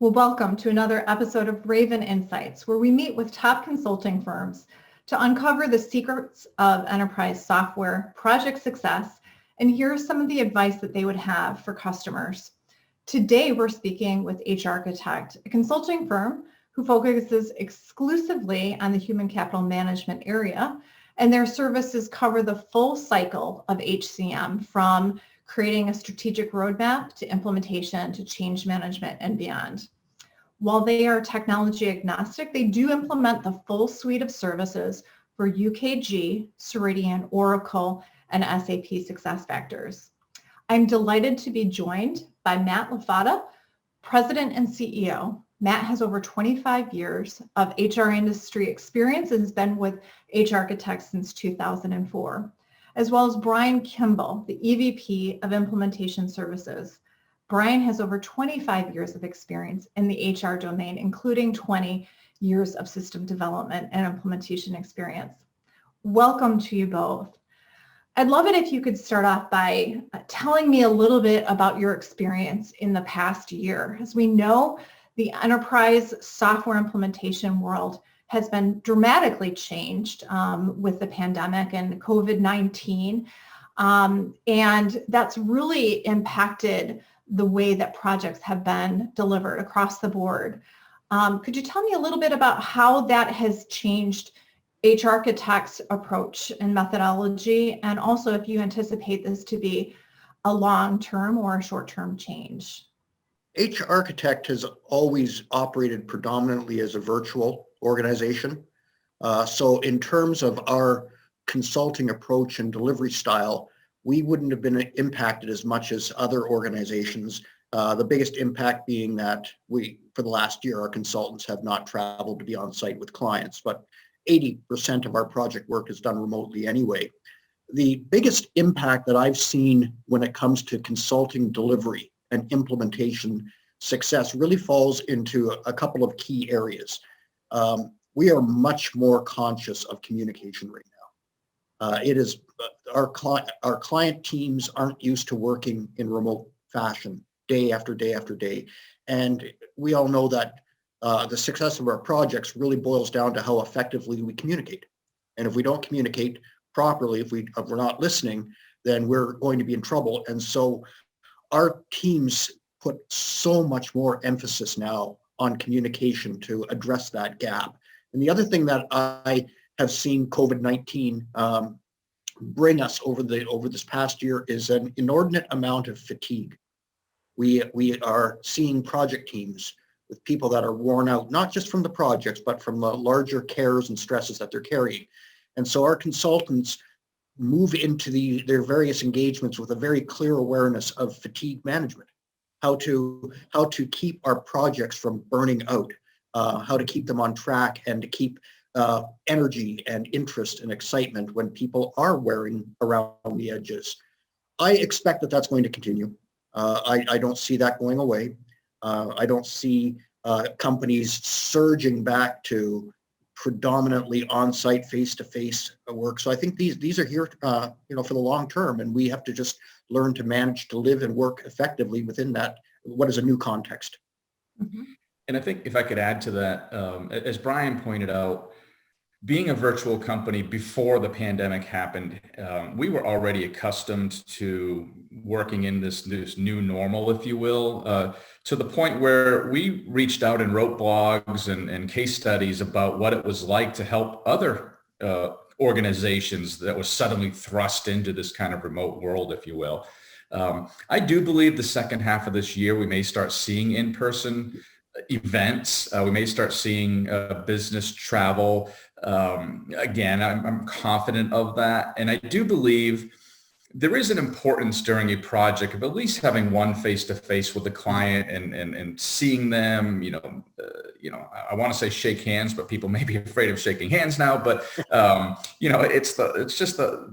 Well, welcome to another episode of Raven Insights, where we meet with top consulting firms to uncover the secrets of enterprise software, project success, and hear some of the advice that they would have for customers. Today, we're speaking with HRchitect, a consulting firm who focuses exclusively on the human capital management area, and their services cover the full cycle of HCM, from creating a strategic roadmap to implementation to change management and beyond. While they are technology agnostic, they do implement the full suite of services for UKG, Ceridian, Oracle, and SAP SuccessFactors. I'm delighted to be joined by Matt Lafata, President and CEO. Matt has over 25 years of HR industry experience and has been with HRchitect since 2004, as well as Brian Kimball, the EVP of Implementation Services. Brian has over 25 years of experience in the HR domain, including 20 years of system development and implementation experience. Welcome to you both. I'd love it if you could start off by telling me a little bit about your experience in the past year. As we know, the enterprise software implementation world has been dramatically changed with the pandemic and COVID-19, and that's really impacted the way that projects have been delivered across the board. Could you tell me a little bit about how that has changed HRchitect's approach and methodology, and also if you anticipate this to be a long-term or a short-term change? HRchitect has always operated predominantly as a virtual organization. So in terms of our consulting approach and delivery style, we wouldn't have been impacted as much as other organizations. The biggest impact being that for the last year, our consultants have not traveled to be on site with clients, but 80% of our project work is done remotely anyway. The biggest impact that I've seen when it comes to consulting delivery and implementation success really falls into a couple of key areas. We are much more conscious of communication right now. It is our client teams aren't used to working in remote fashion day after day after day. And we all know that the success of our projects really boils down to how effectively we communicate. And if we don't communicate properly, if we're not listening, then we're going to be in trouble. And so our teams put so much more emphasis now on communication to address that gap. And the other thing that I have seen COVID-19 bring us over this past year is an inordinate amount of fatigue. We are seeing project teams with people that are worn out, not just from the projects, but from the larger cares and stresses that they're carrying. And so our consultants move into their various engagements with a very clear awareness of fatigue management, how to keep our projects from burning out, how to keep them on track, and to keep energy and interest and excitement when people are wearing around the edges. I expect that that's going to continue. I don't see that going away. I don't see companies surging back to predominantly on-site, face-to-face work. So I think these are here, for the long term, and we have to just learn to manage to live and work effectively within that. What is a new context? Mm-hmm. And I think if I could add to that, as Brian pointed out, being a virtual company before the pandemic happened, we were already accustomed to working in this new normal, if you will, to the point where we reached out and wrote blogs and case studies about what it was like to help other organizations that was suddenly thrust into this kind of remote world, if you will. I do believe the second half of this year, we may start seeing in-person events. We may start seeing business travel. Again, I'm confident of that. And I do believe there is an importance during a project of at least having one face-to-face with the client and seeing them, I want to say shake hands, but people may be afraid of shaking hands now, but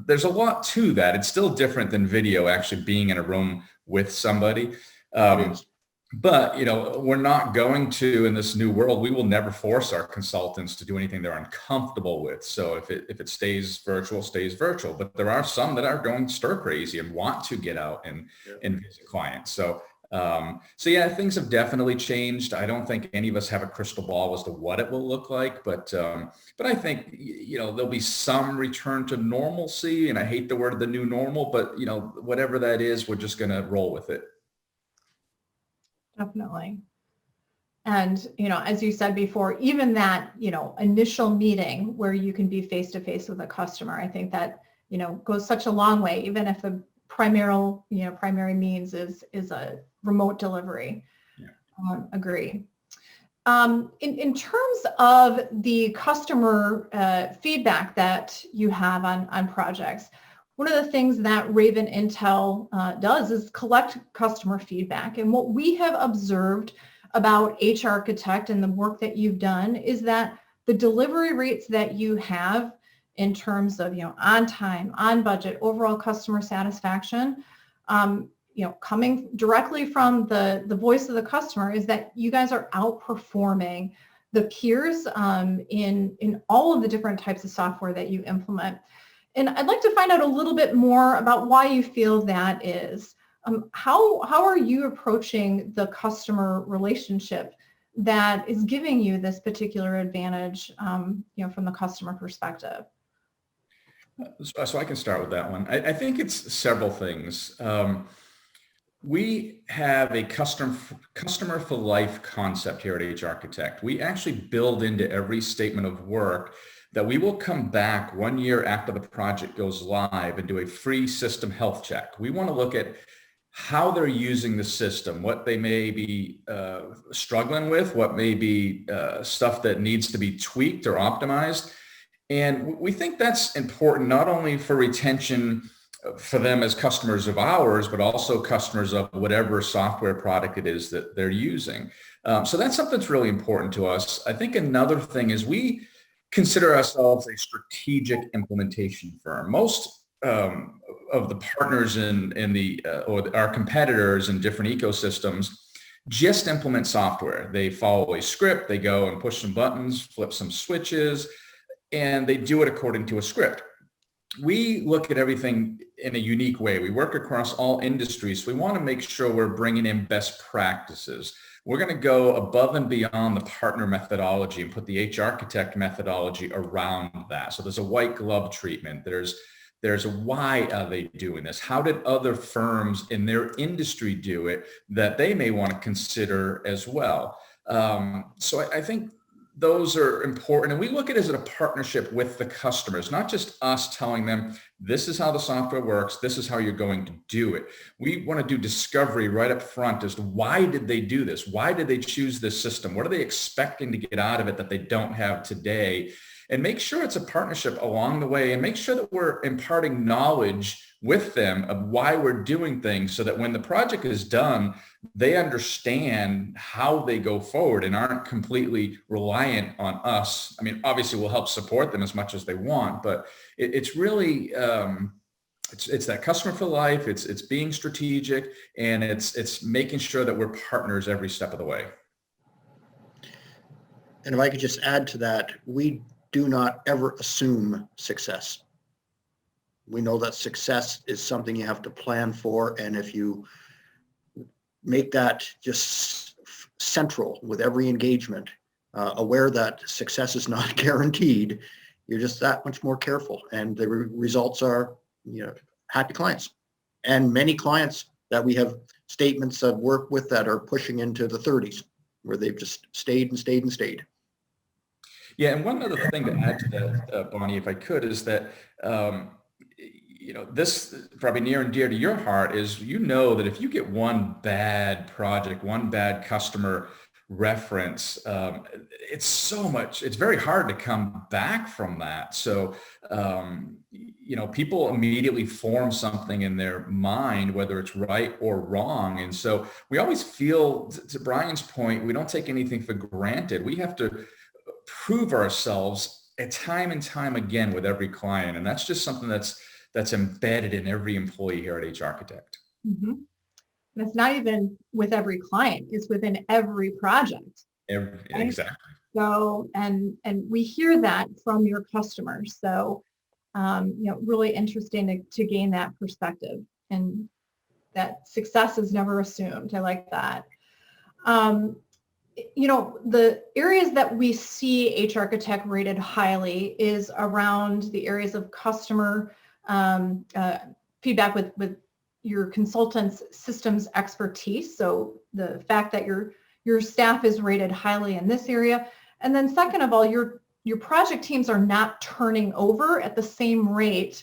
there's a lot to that. It's still different than video, actually being in a room with somebody. But, we're not going to, in this new world, we will never force our consultants to do anything they're uncomfortable with. So if it stays virtual, stays virtual. But there are some that are going stir crazy and want to get out and visit clients. So So yeah, things have definitely changed. I don't think any of us have a crystal ball as to what it will look like, but I think, there'll be some return to normalcy, and I hate the word the new normal, but whatever that is, we're just going to roll with it. Definitely. And, as you said before, even that, initial meeting where you can be face to face with a customer, I think that, goes such a long way, even if the primary means is a remote delivery. Yeah. Agree. In terms of the customer feedback that you have on projects, one of the things that Raven Intel does is collect customer feedback. And what we have observed about HRchitect and the work that you've done is that the delivery rates that you have in terms of, on time, on budget, overall customer satisfaction, coming directly from the voice of the customer, is that you guys are outperforming the peers in all of the different types of software that you implement. And I'd like to find out a little bit more about why you feel that is. How are you approaching the customer relationship that is giving you this particular advantage, from the customer perspective? So I can start with that one. I think it's several things. We have a customer for life concept here at HRchitect. We actually build into every statement of work that we will come back 1 year after the project goes live and do a free system health check. We want to look at how they're using the system, what they may be struggling with, what may be stuff that needs to be tweaked or optimized. And we think that's important, not only for retention for them as customers of ours, but also customers of whatever software product it is that they're using. So that's something that's really important to us. I think another thing is we consider ourselves a strategic implementation firm. Most of the partners in the or our competitors in different ecosystems just implement software. They follow a script, they go and push some buttons, flip some switches, and they do it according to a script. We look at everything in a unique way. We work across all industries. So we want to make sure we're bringing in best practices. We're going to go above and beyond the partner methodology and put the HRchitect methodology around that. So there's a white glove treatment. There's a why are they doing this? How did other firms in their industry do it that they may want to consider as well? So I think those are important. And we look at it as a partnership with the customers, not just us telling them, this is how the software works. This is how you're going to do it. We want to do discovery right up front as to why did they do this? Why did they choose this system? What are they expecting to get out of it that they don't have today? And make sure it's a partnership along the way, and make sure that we're imparting knowledge with them of why we're doing things so that when the project is done, they understand how they go forward and aren't completely reliant on us. I mean, obviously we'll help support them as much as they want, but it's really, it's that customer for life. It's being strategic, and it's making sure that we're partners every step of the way. And if I could just add to that, we do not ever assume success. We know that success is something you have to plan for, and if you make that just central with every engagement, aware that success is not guaranteed, you're just that much more careful, and the results are, happy clients. And many clients that we have statements of work with that are pushing into the 30s, where they've just stayed and stayed and stayed. Yeah, and one other thing to add to that, Bonnie, if I could, is that this probably near and dear to your heart is, that if you get one bad project, one bad customer reference, it's very hard to come back from that. So, people immediately form something in their mind, whether it's right or wrong. And so we always feel, to Brian's point, we don't take anything for granted. We have to prove ourselves time and time again with every client. And that's just something that's embedded in every employee here at HRchitect. Mm-hmm. And it's not even with every client, it's within every project. Right? Exactly. So, and we hear that from your customers. So, really interesting to gain that perspective. And that success is never assumed. I like that. The areas that we see HRchitect rated highly is around the areas of customer feedback with your consultants' systems expertise. So the fact that your staff is rated highly in this area. And then second of all, your project teams are not turning over at the same rate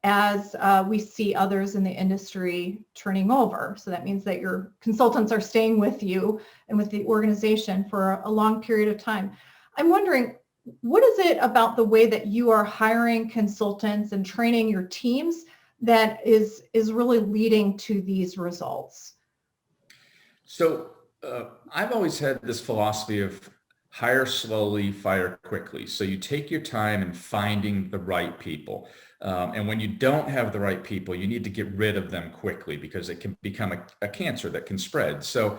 as we see others in the industry turning over. So that means that your consultants are staying with you and with the organization for a long period of time. I'm wondering, what is it about the way that you are hiring consultants and training your teams that is really leading to these results? So I've always had this philosophy of hire slowly, fire quickly. So you take your time in finding the right people. And when you don't have the right people, you need to get rid of them quickly because it can become a cancer that can spread. So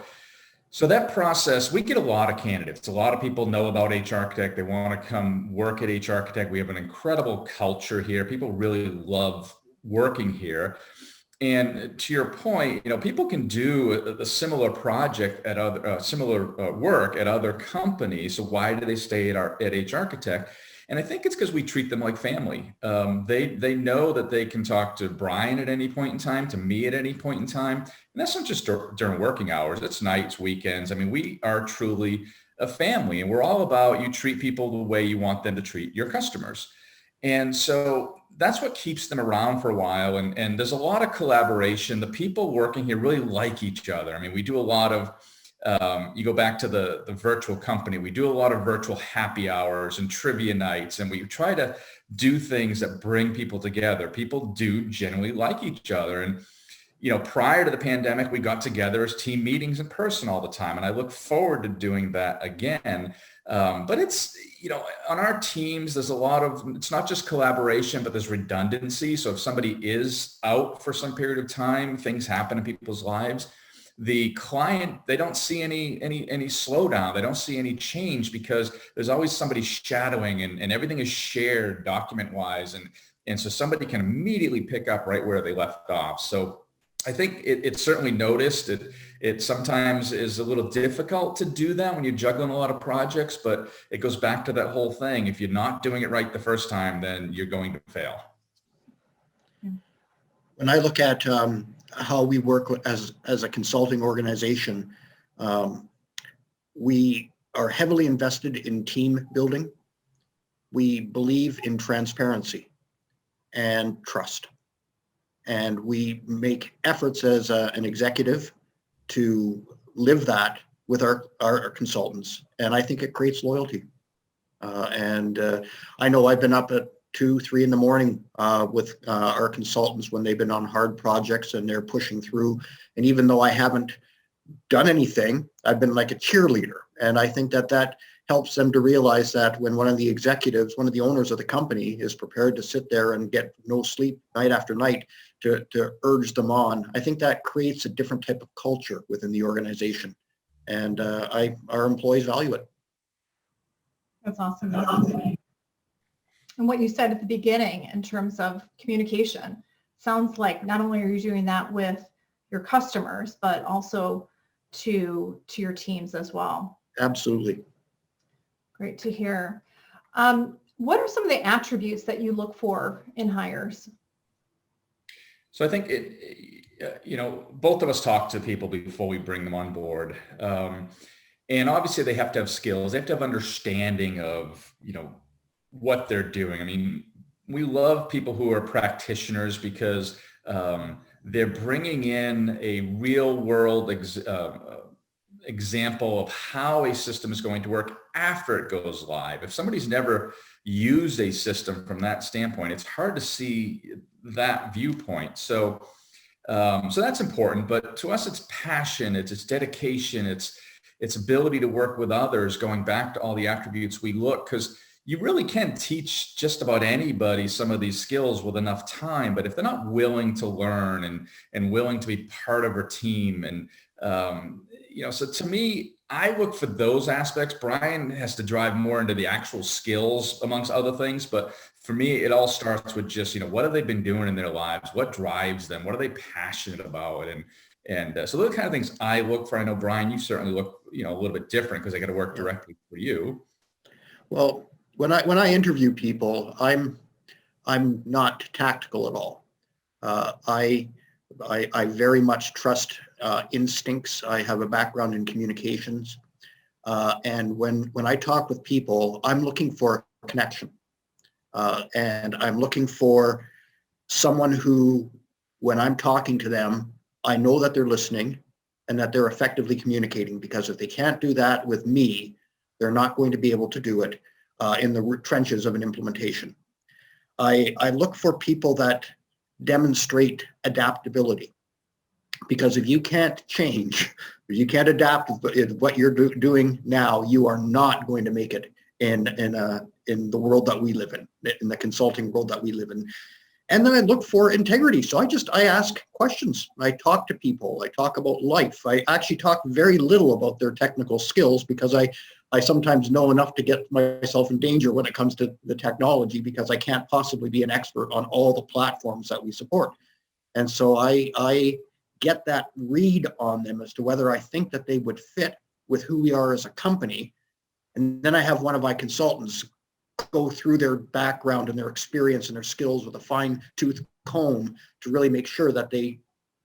that process, we get a lot of candidates. A lot of people know about HRchitect. They want to come work at HRchitect. We have an incredible culture here. People really love working here. And to your point, people can do a similar project at other similar work at other companies. So why do they stay at HRchitect? And I think it's because we treat them like family. They know that they can talk to Brian at any point in time, to me at any point in time. And that's not just during working hours. It's nights, weekends. I mean, we are truly a family, and we're all about you treat people the way you want them to treat your customers. And so that's what keeps them around for a while. And there's a lot of collaboration. The people working here really like each other. I mean, we do a lot of, you go back to the virtual company, we do a lot of virtual happy hours and trivia nights, and we try to do things that bring people together. People do generally like each other. And, prior to the pandemic, we got together as team meetings in person all the time. And I look forward to doing that again. But it's, on our teams, there's a lot of, it's not just collaboration, but there's redundancy. So if somebody is out for some period of time, things happen in people's lives. The client, they don't see any slowdown. They don't see any change because there's always somebody shadowing and everything is shared document wise. And so somebody can immediately pick up right where they left off. So I think it's certainly noticed. It sometimes is a little difficult to do that when you're juggling a lot of projects, but it goes back to that whole thing. If you're not doing it right the first time, then you're going to fail. When I look at how we work as a consulting organization, we are heavily invested in team building. We believe in transparency and trust. And we make efforts as an executive to live that with our consultants. And I think it creates loyalty. I know I've been up at 2, 3 in the morning with our consultants when they've been on hard projects and they're pushing through. And even though I haven't done anything, I've been like a cheerleader. And I think that helps them to realize that when one of the executives, one of the owners of the company is prepared to sit there and get no sleep night after night to urge them on, I think that creates a different type of culture within the organization. And our employees value it. That's awesome. And what you said at the beginning in terms of communication sounds like not only are you doing that with your customers, but also to your teams as well. Absolutely. Great to hear. What are some of the attributes that you look for in hires? So I think both of us talk to people before we bring them on board. And obviously they have to have skills. They have to have understanding of, what they're doing. I mean, we love people who are practitioners because they're bringing in a real world example of how a system is going to work after it goes live. If somebody's never used a system from that standpoint, it's hard to see that viewpoint. So that's important. But to us, it's passion, it's dedication, it's ability to work with others, going back to all the attributes we look, because you really can teach just about anybody some of these skills with enough time, but if they're not willing to learn and willing to be part of a team, and so to me, I look for those aspects. Brian has to drive more into the actual skills amongst other things. But for me, it all starts with just, what have they been doing in their lives? What drives them? What are they passionate about? And so those kind of things I look for. I know, Brian, you certainly look, a little bit different because I got to work directly for you. Well, when I interview people, I'm not tactical at all. I very much trust instincts. I have a background in communications. And when I talk with people, I'm looking for connection. And I'm looking for someone who, when I'm talking to them, I know that they're listening and that they're effectively communicating, because if they can't do that with me, they're not going to be able to do it in the trenches of an implementation. I look for people that demonstrate adaptability, because if you can't change, if you can't adapt what you're doing now, you are not going to make it in the world that we live in the consulting world that we live in. And then I look for integrity. So I ask questions. I talk to people. I talk about life. I actually talk very little about their technical skills, because I sometimes know enough to get myself in danger when it comes to the technology, because I can't possibly be an expert on all the platforms that we support. And so I get that read on them as to whether I think that they would fit with who we are as a company. And then I have one of my consultants go through their background and their experience and their skills with a fine-tooth comb to really make sure that they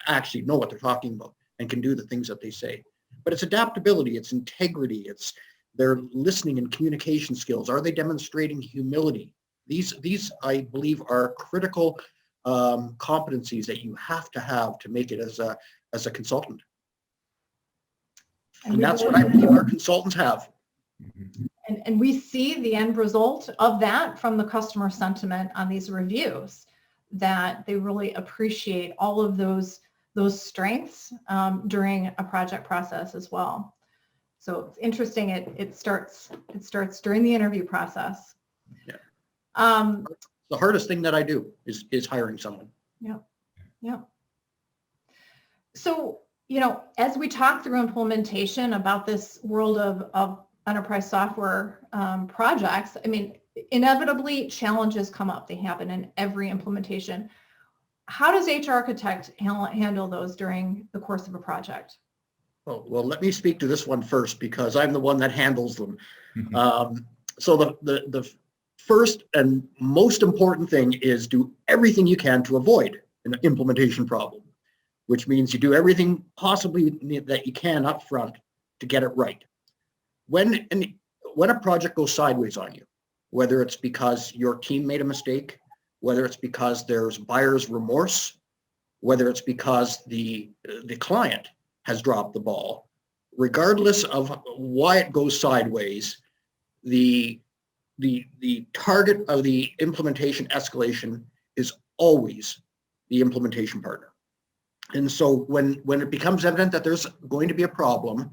actually know what they're talking about and can do the things that they say. But it's adaptability, it's integrity, it's their listening and communication skills. Are they demonstrating humility? These I believe are critical competencies that you have to make it as a consultant. And that's what I believe our consultants have. And we see the end result of that from the customer sentiment on these reviews, that they really appreciate all of those strengths during a project process as well. So it's interesting. It starts during the interview process. Yeah. The hardest thing that I do is hiring someone. Yeah. Yeah. So, as we talk through implementation about this world of enterprise software projects, inevitably challenges come up. They happen in every implementation. How does HRchitect handle those during the course of a project? Well, let me speak to this one first, because I'm the one that handles them. Mm-hmm. So the first and most important thing is do everything you can to avoid an implementation problem, which means you do everything possibly that you can up front to get it right. When a project goes sideways on you, whether it's because your team made a mistake, whether it's because there's buyer's remorse, whether it's because the client has dropped the ball, regardless of why it goes sideways, the target of the implementation escalation is always the implementation partner. And so when it becomes evident that there's going to be a problem,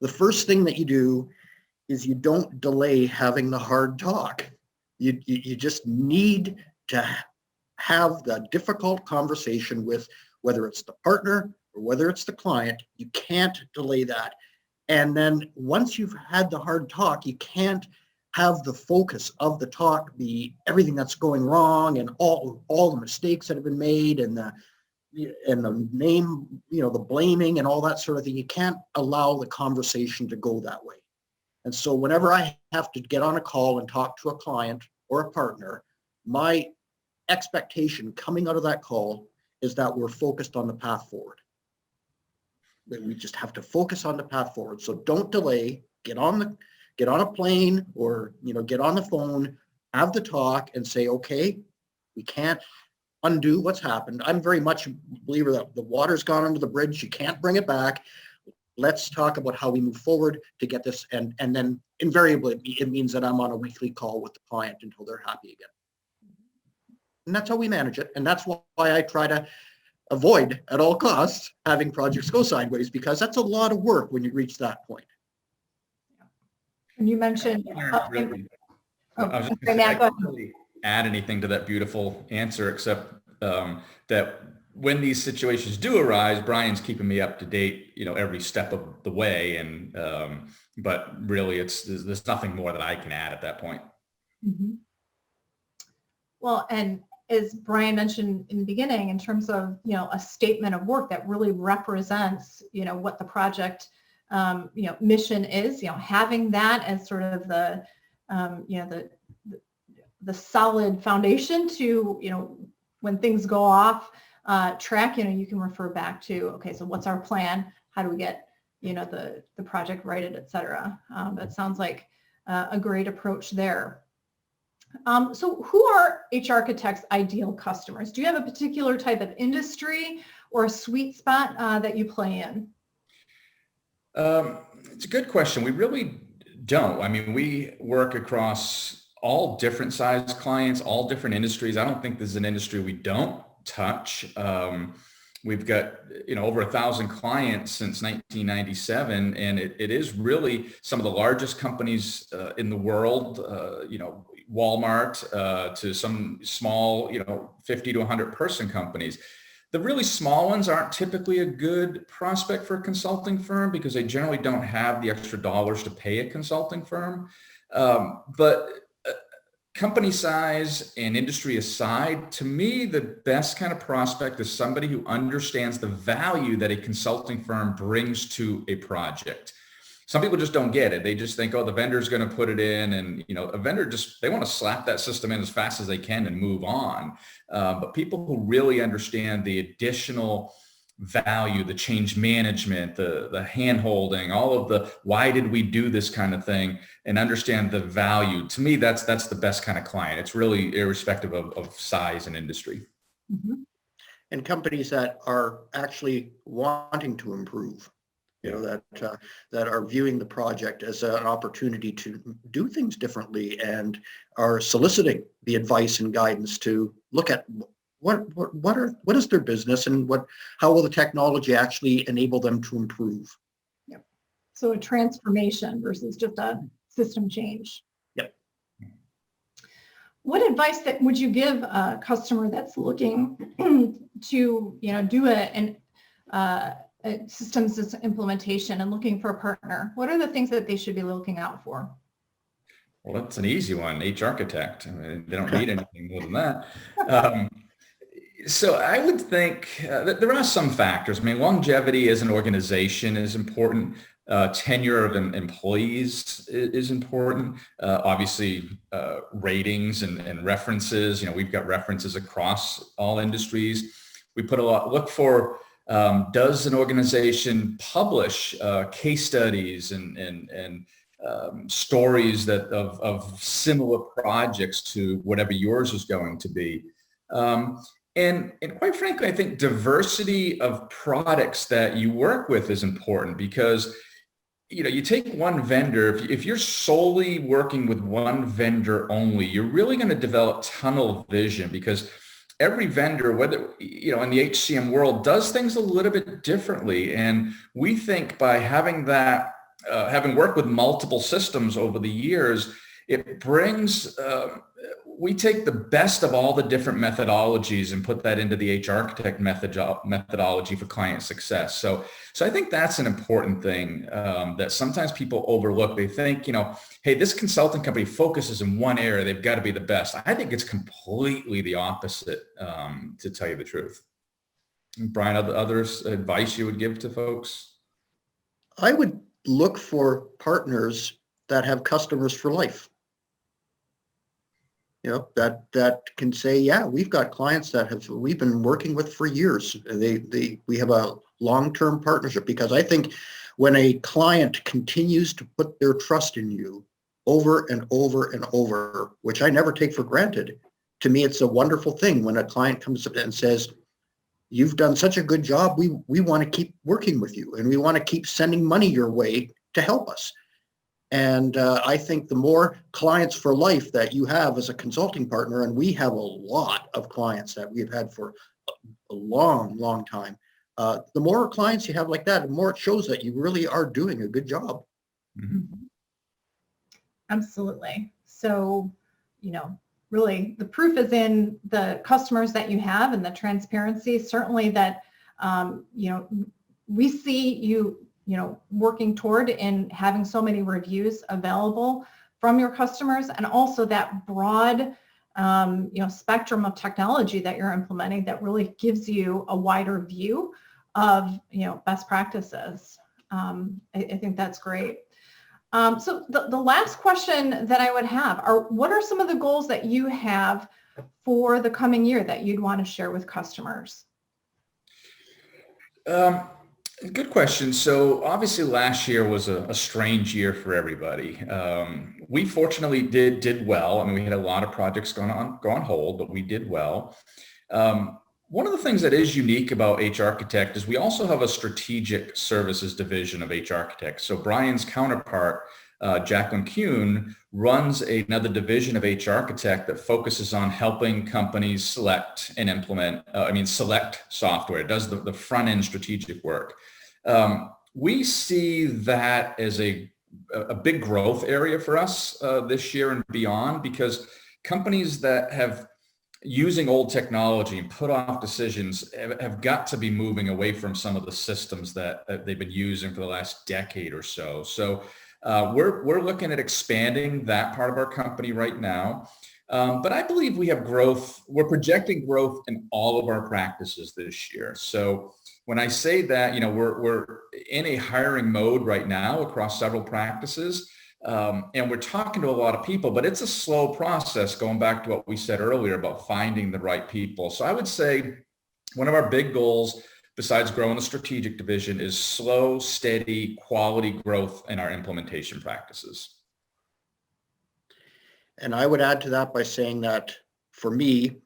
the first thing that you do is you don't delay having the hard talk. You just need to have the difficult conversation with, whether it's the partner or whether it's the client. You can't delay that. And then once you've had the hard talk, you can't have the focus of the talk be everything that's going wrong and all the mistakes that have been made and the name, the blaming and all that sort of thing. You can't allow the conversation to go that way. And so whenever I have to get on a call and talk to a client or a partner, my expectation coming out of that call is that we're focused on the path forward. That we just have to focus on the path forward. So don't delay, get on a plane or, get on the phone, have the talk and say, okay, we can't undo what's happened. I'm very much a believer that the water's gone under the bridge. You can't bring it back. Let's talk about how we move forward to get this. And then invariably it means that I'm on a weekly call with the client until they're happy again. And that's how we manage it. And that's why I try to avoid at all costs having projects go sideways, because that's a lot of work when you reach that point. And you mentioned, I was just gonna say, I can't really add anything to that beautiful answer, except that when these situations do arise, Brian's keeping me up to date, every step of the way. And, but really there's nothing more that I can add at that point. Mm-hmm. Well, and as Brian mentioned in the beginning, in terms of, a statement of work that really represents, what the project, mission is, having that as sort of the, the solid foundation to, when things go off track, you can refer back to, okay, so what's our plan? How do we get, the project righted, et cetera. That sounds like a great approach there. So who are HRchitect's ideal customers? Do you have a particular type of industry or a sweet spot that you play in? It's a good question. We really don't. I mean, we work across all different size clients, all different industries. I don't think there's an industry we don't touch. We've got, over 1,000 clients since 1997, and it is really some of the largest companies in the world, Walmart to some small, 50 to 100 person companies. The really small ones aren't typically a good prospect for a consulting firm because they generally don't have the extra dollars to pay a consulting firm. But company size and industry aside, to me, the best kind of prospect is somebody who understands the value that a consulting firm brings to a project. Some people just don't get it. They just think, oh, the vendor's going to put it in, and a vendor they want to slap that system in as fast as they can and move on. But people who really understand the additional value, the change management, the hand-holding, all of the why did we do this kind of thing, and understand the value, to me, that's the best kind of client. It's really irrespective of size and industry. Mm-hmm. And companies that are actually wanting to improve. That are viewing the project as an opportunity to do things differently and are soliciting the advice and guidance to look at what is their business and how will the technology actually enable them to improve. Yep. So a transformation versus just a system change. Yep. What advice would you give a customer that's looking to do a systems implementation and looking for a partner? What are the things that they should be looking out for? Well, that's an easy one. HRchitect. I mean, they don't need anything more than that. So I would think that there are some factors. I mean, longevity as an organization is important. Tenure of employees is important. Obviously, ratings and references. We've got references across all industries. We look for, does an organization publish case studies and stories of similar projects to whatever yours is going to be? And quite frankly, I think diversity of products that you work with is important because, you take one vendor, if you're solely working with one vendor only, you're really going to develop tunnel vision because every vendor, whether, in the HCM world, does things a little bit differently. And we think by having that, having worked with multiple systems over the years, it brings, we take the best of all the different methodologies and put that into the HRchitect methodology for client success. So I think that's an important thing that sometimes people overlook. They think, hey, this consulting company focuses in one area, they've got to be the best. I think it's completely the opposite, to tell you the truth. Brian, other advice you would give to folks? I would look for partners that have customers for life. That can say, yeah, we've got clients that we've been working with for years. We have a long-term partnership, because I think when a client continues to put their trust in you over and over and over, which I never take for granted, to me, it's a wonderful thing when a client comes up and says, you've done such a good job. We want to keep working with you, and we want to keep sending money your way to help us. And I think the more clients for life that you have as a consulting partner, and we have a lot of clients that we've had for a long, long time, the more clients you have like that, the more it shows that you really are doing a good job. Mm-hmm. Absolutely. So, really the proof is in the customers that you have and the transparency. Certainly that, we see you, working toward in having so many reviews available from your customers, and also that broad, spectrum of technology that you're implementing that really gives you a wider view of, best practices. I think that's great. So the last question that I would have are, what are some of the goals that you have for the coming year that you'd want to share with customers? Good question. So obviously last year was a strange year for everybody. We fortunately did well. I mean, we had a lot of projects go on hold, but we did well. One of the things that is unique about HRchitect is we also have a strategic services division of HRchitect. So Brian's counterpart, Jacqueline Kuhn, runs another division of HRchitect that focuses on helping companies select and implement, select software. It does the front end strategic work. We see that as a big growth area for us this year and beyond, because companies that have using old technology and put off decisions have got to be moving away from some of the systems that they've been using for the last decade or so. So we're looking at expanding that part of our company right now. But I believe we have growth. We're projecting growth in all of our practices this year. So when I say that, we're in a hiring mode right now across several practices. And we're talking to a lot of people, but it's a slow process, going back to what we said earlier about finding the right people. So I would say one of our big goals, besides growing the strategic division, is slow, steady, quality growth in our implementation practices. And I would add to that by saying that for me,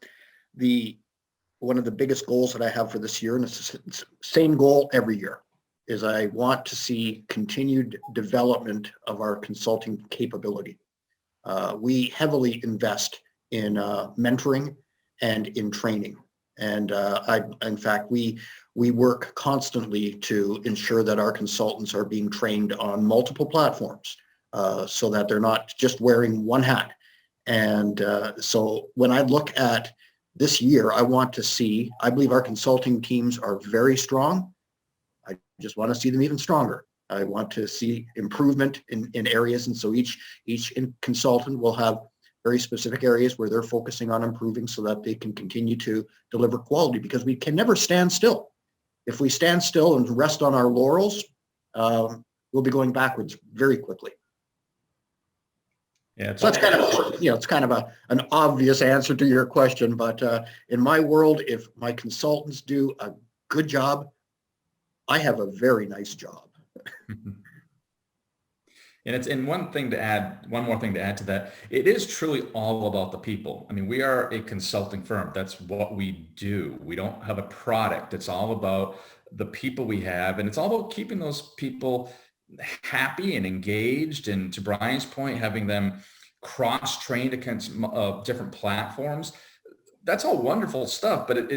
one of the biggest goals that I have for this year, and it's the same goal every year, is I want to see continued development of our consulting capability. We heavily invest in mentoring and in training. And in fact, we work constantly to ensure that our consultants are being trained on multiple platforms so that they're not just wearing one hat. And so when I look at this year, I believe our consulting teams are very strong. I just want to see them even stronger. I want to see improvement in areas. And so each consultant will have very specific areas where they're focusing on improving so that they can continue to deliver quality, because we can never stand still. If we stand still and rest on our laurels, we'll be going backwards very quickly. Yeah, so it's kind of an obvious answer to your question, but in my world, if my consultants do a good job, I have a very nice job. And one more thing to add to that, it is truly all about the people. I mean, we are a consulting firm. That's what we do. We don't have a product. It's all about the people we have, and it's all about keeping those people happy and engaged. And to Brian's point, having them cross-trained against different platforms. That's all wonderful stuff, but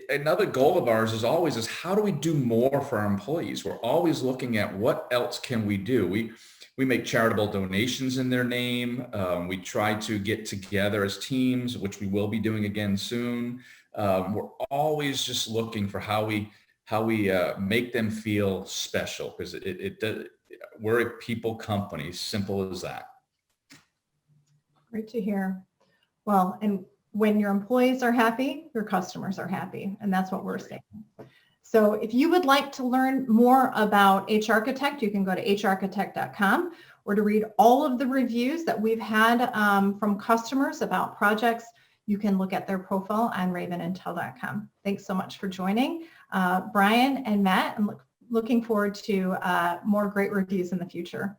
another goal of ours is how do we do more for our employees? We're always looking at what else can we do. We make charitable donations in their name. We try to get together as teams, which we will be doing again soon. We're always just looking for how we make them feel special, because we're a people company, simple as that. Great to hear. Well, and when your employees are happy, your customers are happy, and that's what we're saying. So if you would like to learn more about HRchitect, you can go to HRchitect.com, or to read all of the reviews that we've had from customers about projects, you can look at their profile on ravenintel.com. Thanks so much for joining. Brian and Matt, I'm looking forward to more great reviews in the future.